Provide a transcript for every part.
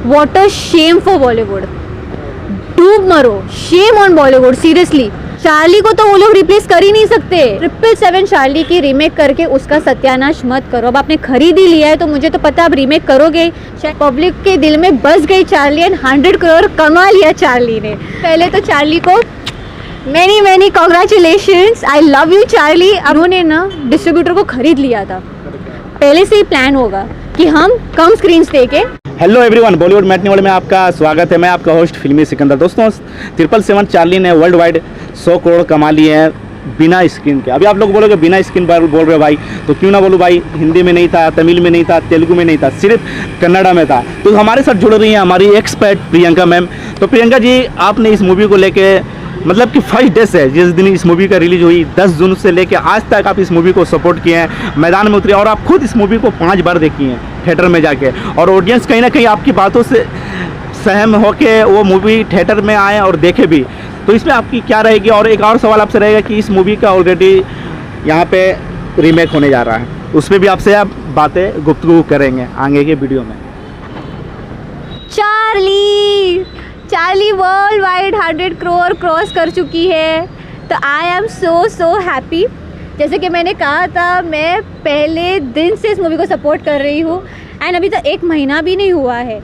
What a shame for Bollywood. डूब मरो, shame on Bollywood seriously. Charlie को तो वो लोग रिप्लेस कर ही नहीं सकते। 777 चार्ली की रीमेक करके उसका सत्यानाश मत करो। अब आपने खरीद ही लिया है तो मुझे तो पता आप रीमेक करोगे। शायद पब्लिक के दिल में बस गई चार्ली एंड 100 करोड़ कमा लिया चार्ली ने। पहले तो चार्ली को many congratulations, I love you Charlie. उन्होंने ना डिस्ट्रीब्यूटर को खरीद लिया था, पहले से ही प्लान होगा कि हम कम स्क्रीन देके। Hello everyone, Bollywood matinee world में आपका स्वागत है। मैं आपका होस्ट फिल्मी सिकंदर। दोस्तों 777 चार्ली ने वर्ल्ड वाइड 100 करोड़ कमा लिए हैं बिना स्क्रीन के। अभी आप लोग बोलोगे बिना स्क्रीन पर बोल रहे हो भाई, तो क्यों ना बोलूँ भाई, हिंदी में नहीं था, तमिल में नहीं था, तेलुगु में नहीं था, सिर्फ कन्नड़ा में था। तो हमारे साथ जुड़ रही हैं हमारी एक्सपर्ट प्रियंका मैम। तो प्रियंका जी, आपने इस मूवी को लेके मतलब कि फर्स्ट डे से जिस दिन इस मूवी का रिलीज हुई 10 जून से लेके आज तक आप इस मूवी को सपोर्ट किए हैं, मैदान में उतरे और आप खुद इस मूवी को 5 बार देखी हैं थिएटर में जाके। और ऑडियंस कहीं ना कहीं आपकी बातों से सहम होके वो मूवी थिएटर में आए और देखे भी। तो इसमें आपकी क्या रहेगी? और एक और सवाल आपसे रहेगा कि इस मूवी का ऑलरेडी यहाँ पे रीमेक होने जा रहा है, उसमें भी आपसे आप बातें गुफ्तगू करेंगे आगे के वीडियो में। Charlie world wide 100 crore cross कर चुकी है, तो आई एम सो हैप्पी। जैसे कि मैंने कहा था, मैं पहले दिन से इस मूवी को सपोर्ट कर रही हूँ एंड अभी तक 1 महीना भी नहीं हुआ है।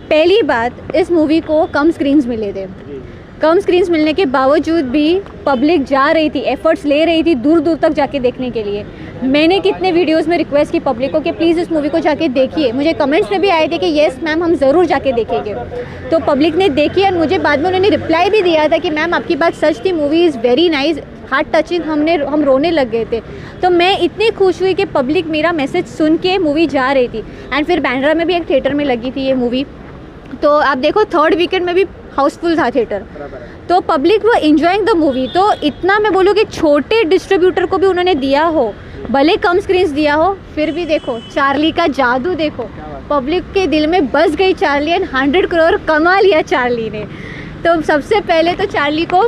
पहली बात, इस मूवी को कम स्क्रीन्स मिले थे। कम स्क्रीन्स मिलने के बावजूद भी पब्लिक जा रही थी, एफर्ट्स ले रही थी दूर दूर तक जाके देखने के लिए। मैंने कितने वीडियोस में रिक्वेस्ट की पब्लिक को कि प्लीज़ इस मूवी को जाके देखिए। मुझे कमेंट्स में भी आए थे कि येस मैम, हम ज़रूर जाके देखेंगे। तो पब्लिक ने देखी और मुझे बाद में उन्होंने रिप्लाई भी दिया था कि मैम आपकी बात सच थी, movie is very nice, heart touching. हम रोने लग गए थे। तो मैं इतनी खुश हुई कि पब्लिक मेरा मैसेज सुन के मूवी जा रही थी। एंड फिर बैंड्रा में भी एक थिएटर में लगी थी ये मूवी, तो आप देखो 3rd वीकेंड में भी हाउसफुल था थिएटर। तो पब्लिक वो एंजॉइंग द मूवी। तो इतना मैं बोलूँ कि छोटे डिस्ट्रीब्यूटर को भी उन्होंने दिया हो, भले कम स्क्रीन्स दिया हो, फिर भी देखो चार्ली का जादू देखो। पब्लिक के दिल में बस गई चार्ली एंड 100 करोड़ कमा लिया चार्ली ने। तो सबसे पहले तो चार्ली को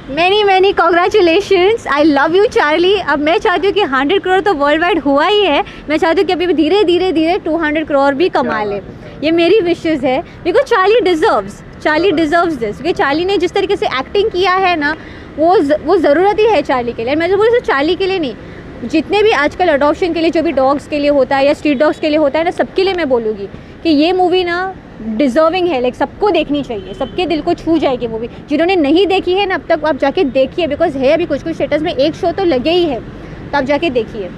many congratulations, I love you Charlie. अब मैं चाहती हूँ कि 100 करोड़ तो वर्ल्ड वाइड हुआ ही है, मैं चाहती हूँ कि अभी धीरे धीरे 200 करोड़ भी कमा ले। ये मेरी विशेज़ है, बिकॉज चार्ली डिज़र्व्स दिस। क्योंकि चार्ली ने जिस तरीके से एक्टिंग किया है ना, वो ज़रूरत ही है चार्ली के लिए। मैं तो बोलूँ सिर्फ चार्ली के लिए नहीं, जितने भी आजकल अडॉप्शन के लिए जो भी डॉग्स के लिए होता है या स्ट्रीट डॉग्स के लिए होता है ना, सबके लिए मैं बोलूँगी कि ये मूवी ना डिज़र्विंग है। लाइक सबको देखनी चाहिए, सबके दिल को छू जाएगी मूवी। जिन्होंने नहीं देखी है ना अब तक, आप जाके देखिए, बिकॉज है अभी कुछ स्टेटस में 1 शो तो लगे ही है, तो आप जाके देखिए।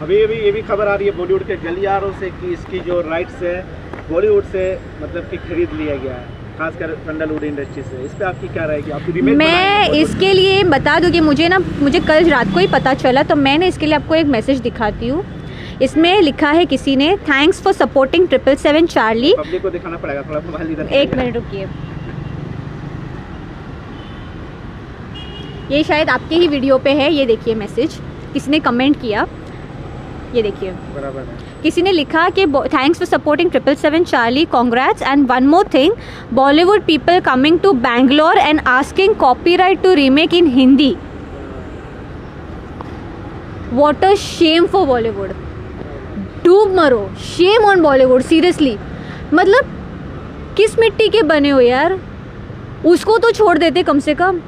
अभी ये भी खबर आ रही है बॉलीवुड के गलियारों से कि इसकी जो राइट्स है बॉलीवुड से मतलब कि खरीद लिया गया है, खासकर सैंडलवुड इंडस्ट्री से। इस पे आपकी क्या रहेगी? आपकी रीमेक मैं इसके लिए बता दूँ कि मुझे कल रात को ही पता चला, तो मैंने इसके लिए आपको एक मैसेज दिखाती हूँ। इसमें लिखा है किसी ने, thanks for supporting 777 Charlie. Public को दिखाना पड़ेगा थोड़ा, मोबाइल इधर। 1 मिनट रुकिए, ये शायद आपके ही वीडियो पे है। ये देखिए मैसेज किसी ने कमेंट किया, ये देखिए बराबर है। किसी ने लिखा कि thanks for supporting 777 Charlie, congrats and one more thing, Bollywood people coming to Bangalore and asking copyright to remake in Hindi. What a shame for Bollywood. डूब मरो, शेम ऑन बॉलीवुड सीरियसली। मतलब किस मिट्टी के बने हो यार, उसको तो छोड़ देते कम से कम।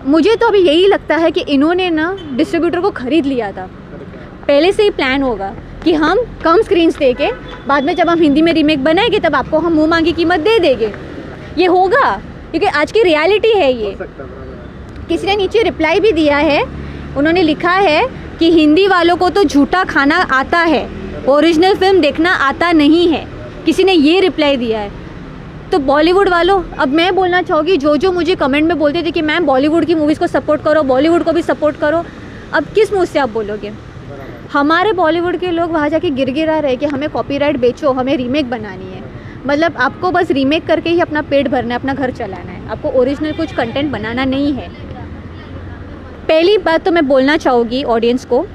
मुझे तो अभी यही लगता है कि इन्होंने ना डिस्ट्रीब्यूटर को खरीद लिया था, पहले से ही प्लान होगा कि हम कम स्क्रीन्स देके बाद में जब हम हिंदी में रीमेक बनाएंगे तब आपको हम मुंह मांगी कीमत दे देंगे। ये होगा क्योंकि आज की रियलिटी है ये। किसी ने नीचे रिप्लाई भी दिया है, उन्होंने लिखा है कि हिंदी वालों को तो झूठा खाना आता है, ओरिजिनल फिल्म देखना आता नहीं है। किसी ने ये रिप्लाई दिया है। तो बॉलीवुड वालों, अब मैं बोलना चाहूँगी, जो मुझे कमेंट में बोलते थे कि मैम बॉलीवुड की मूवीज़ को सपोर्ट करो, बॉलीवुड को भी सपोर्ट करो, अब किस मुँह से आप बोलोगे? हमारे बॉलीवुड के लोग वहाँ जाके गिरा रहे कि हमें कॉपीराइट बेचो, हमें रीमेक बनानी है। मतलब आपको बस रीमेक करके ही अपना पेट भरना है, अपना घर चलाना है, आपको ओरिजिनल कुछ कंटेंट बनाना नहीं है। पहली बात तो मैं बोलना चाहूँगी ऑडियंस को,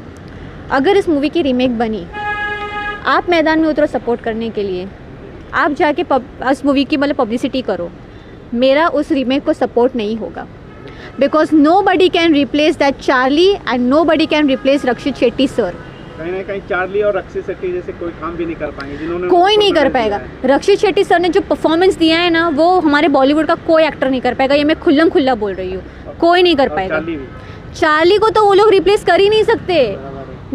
अगर इस मूवी की रीमेक बनी, आप मैदान में उतरो सपोर्ट करने के लिए, आप जाके इस मूवी की मतलब पब्लिसिटी करो। मेरा उस रीमेक को सपोर्ट नहीं होगा, because nobody can replace that Charlie and nobody can replace Rakshit Shetty sir. कहीं ना कहीं चार्ली और रक्षित शेट्टी जैसे कोई काम भी नहीं कर पाएंगे, जिन्होंने कोई नहीं कर पाएगा। रक्षित शेट्टी सर ने जो परफॉर्मेंस दिया है ना, वो हमारे बॉलीवुड का कोई एक्टर नहीं कर पाएगा, ये मैं खुल्लम खुल्ला बोल रही हूँ, कोई नहीं कर पाएगा। चार्ली को तो वो लोग रिप्लेस कर ही नहीं सकते,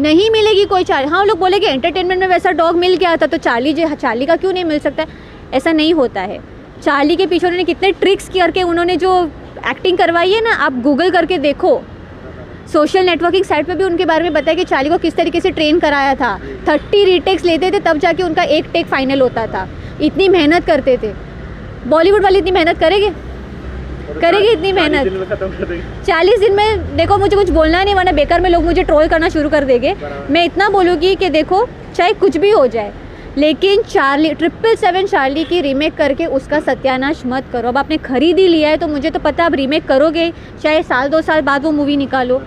नहीं मिलेगी कोई चार्ली। हाँ, लोग बोले कि एंटरटेनमेंट में वैसा डॉग मिल गया था तो चार्ली का क्यों नहीं मिल सकता, ऐसा नहीं होता है। चार्ली के पीछे उन्होंने कितने ट्रिक्स करके उन्होंने जो एक्टिंग करवाई है ना, आप गूगल करके देखो, सोशल नेटवर्किंग साइट पे भी उनके बारे में बताया कि चार्ली को किस तरीके से ट्रेन कराया था। 30 रीटेक्स लेते थे तब जाके उनका एक टेक फाइनल होता था, इतनी मेहनत करते थे। बॉलीवुड वाले इतनी मेहनत करेंगे इतनी मेहनत 40 दिन में? देखो, मुझे कुछ बोलना नहीं, वरना बेकार में लोग मुझे ट्रोल करना शुरू कर देंगे। मैं इतना बोलूँगी कि देखो, चाहे कुछ भी हो जाए, लेकिन 777 चार्ली की रीमेक करके उसका सत्यानाश मत करो। अब आपने खरीद ही लिया है तो मुझे तो पता, अब रीमेक करोगे, चाहे साल 2 साल बाद वो मूवी निकालो,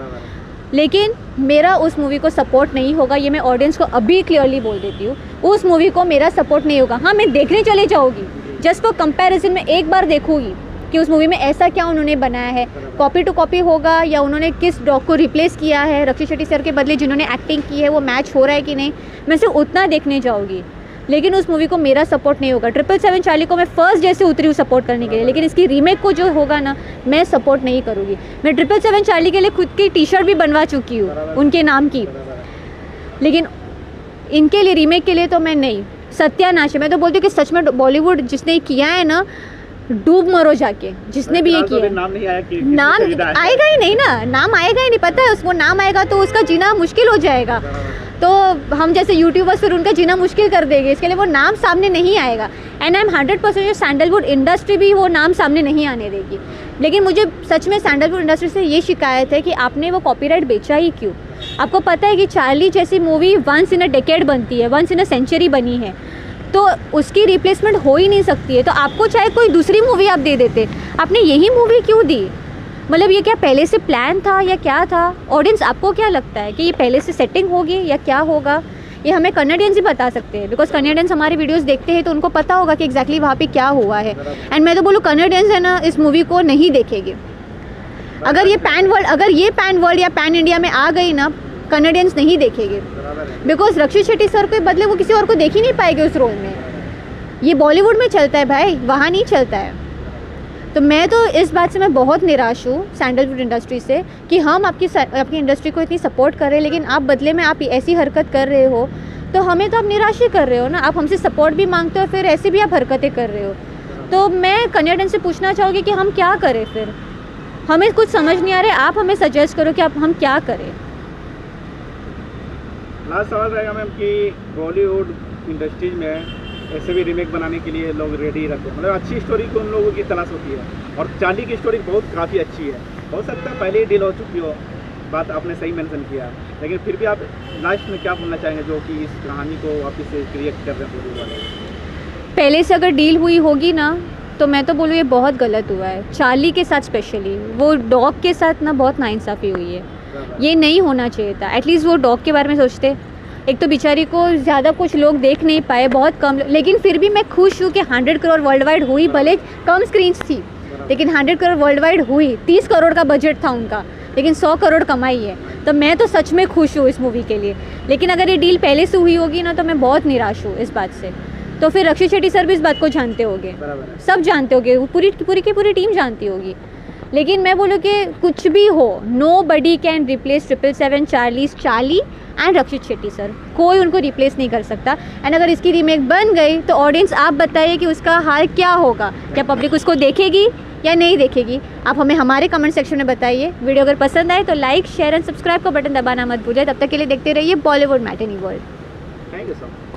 लेकिन मेरा उस मूवी को सपोर्ट नहीं होगा। ये मैं ऑडियंस को अभी क्लियरली बोल देती हूँ, उस मूवी को मेरा सपोर्ट नहीं होगा। हाँ, मैं देखने चले जाऊँगी, जस्ट फॉर कंपैरिजन में एक बार देखूँगी कि उस मूवी में ऐसा क्या उन्होंने बनाया है, कॉपी टू कॉपी होगा या उन्होंने किस डॉग को रिप्लेस किया है, रक्षित शेट्टी सर के बदले जिन्होंने एक्टिंग की है वो मैच हो रहा है कि नहीं, मैं सिर्फ उतना देखने जाऊँगी। लेकिन उस मूवी को मेरा सपोर्ट नहीं होगा। 777 चार्ली को मैं फर्स्ट जैसे उतरी हूँ सपोर्ट करने के लिए, लेकिन इसकी रीमेक को जो होगा ना, मैं सपोर्ट नहीं करूँगी। मैं 777 चार्ली के लिए खुद की टी-शर्ट भी बनवा चुकी हूँ उनके नाम की, लेकिन इनके लिए रीमेक के लिए तो मैं नहीं। सत्यानाश है। मैं तो बोलती हूँ कि सच में बॉलीवुड जिसने किया है ना, डूब मरो जाके, जिसने भी ये किया। नाम नहीं आया कि नाम आएगा ही नहीं ना, नाम आएगा ही नहीं, पता है उसको। नाम आएगा तो उसका जीना मुश्किल हो जाएगा, तो हम जैसे यूट्यूबर्स फिर उनका जीना मुश्किल कर देंगे, इसके लिए वो नाम सामने नहीं आएगा। एंड आई एम 100% जो सैंडलवुड इंडस्ट्री भी वो नाम सामने नहीं आने देगी। लेकिन मुझे सच में सैंडलवुड इंडस्ट्री से ये शिकायत है कि आपने वो कॉपीराइट बेचा ही क्यों। आपको पता है कि चार्ली जैसी movie once in a decade बनती है, वंस इन अ सेंचुरी बनी है, तो उसकी रिप्लेसमेंट हो ही नहीं सकती है। तो आपको चाहे कोई दूसरी मूवी आप दे देते, आपने यही मूवी क्यों दी? मतलब ये क्या पहले से प्लान था या क्या था? ऑडियंस, आपको क्या लगता है कि ये पहले से सेटिंग होगी या क्या होगा? ये हमें कन्नेडियंस ही बता सकते हैं, बिकॉज कन्नेडियंस हमारे वीडियोस देखते हैं तो उनको पता होगा कि एग्जैक्टली वहाँ पे क्या हुआ है। एंड मैं तो बोलूँ कन्नेडियंस है ना, इस मूवी को नहीं देखेंगे। अगर ये पैन वर्ल्ड या पैन इंडिया में आ गई ना, कन्नेडियंस नहीं देखेंगे, बिकॉज रक्षित शेट्टी सर के बदले वो किसी और को देख ही नहीं पाएंगे उस रोल में। ये बॉलीवुड में चलता है भाई, वहाँ नहीं चलता है। तो मैं तो इस बात से मैं बहुत निराश हूँ सैंडलवुड इंडस्ट्री से कि हम आपकी इंडस्ट्री को इतनी सपोर्ट कर रहे हैं, लेकिन आप बदले में आप ऐसी हरकत कर रहे हो तो हमें तो आप निराश ही कर रहे हो ना। आप हमसे सपोर्ट भी मांगते हो, फिर ऐसे भी आप हरकतें कर रहे हो। तो मैं कन्नेडियन से पूछना चाहूँगी कि हम क्या करें फिर? हमें कुछ समझ नहीं आ रहा है, आप हमें सजेस्ट करो कि हम क्या करें। लास्ट सवाल रहेगा मैम कि बॉलीवुड इंडस्ट्रीज में ऐसे भी रीमेक बनाने के लिए लोग रेडी रहते हैं, मतलब अच्छी स्टोरी को उन लोगों की तलाश होती है, और चार्ली की स्टोरी काफ़ी अच्छी है। हो सकता है पहले ही डील हो चुकी हो, बात आपने सही मेंशन किया, लेकिन फिर भी आप लास्ट में क्या बोलना चाहेंगे जो कि इस कहानी को वापस से क्रिएट कर रहे हैं बॉलीवुड वाले? पहले से अगर डील हुई होगी ना, तो मैं तो बोलूँ ये बहुत गलत हुआ है। चार्ली के साथ स्पेशली, वो डॉग के साथ ना बहुत नाइंसाफ़ी हुई है। ये नहीं होना चाहिए था। एटलीस्ट वो डॉग के बारे में सोचते। एक तो बेचारी को ज़्यादा कुछ लोग देख नहीं पाए, बहुत कम, लेकिन फिर भी मैं खुश हूँ कि 100 करोड़ वर्ल्ड वाइड हुई। भले कम स्क्रीन्स थी, लेकिन 100 करोड़ वर्ल्ड वाइड हुई। 30 करोड़ का बजट था उनका, लेकिन 100 करोड़ कमाई है। तो मैं तो सच में खुश हूँ इस मूवी के लिए। लेकिन अगर ये डील पहले से हुई होगी ना, तो मैं बहुत निराश हूँ इस बात से। तो फिर रक्षित शेट्टी सर भी इस बात को जानते होंगे, सब जानते होंगे, पूरी टीम जानती होगी। लेकिन मैं बोलूँ कि कुछ भी हो, nobody can replace 777 Charlie and Rakshit Shetty sir. कोई उनको रिप्लेस नहीं कर सकता। एंड अगर इसकी रीमेक बन गई तो ऑडियंस आप बताइए कि उसका हाल क्या होगा। क्या पब्लिक उसको देखेगी या नहीं देखेगी? आप हमें हमारे कमेंट सेक्शन में बताइए। वीडियो अगर पसंद आए तो लाइक, शेयर एंड सब्सक्राइब का बटन दबाना मत भूलिए। तब तक के लिए देखते रहिए Bollywood matinee world. Thank you so much.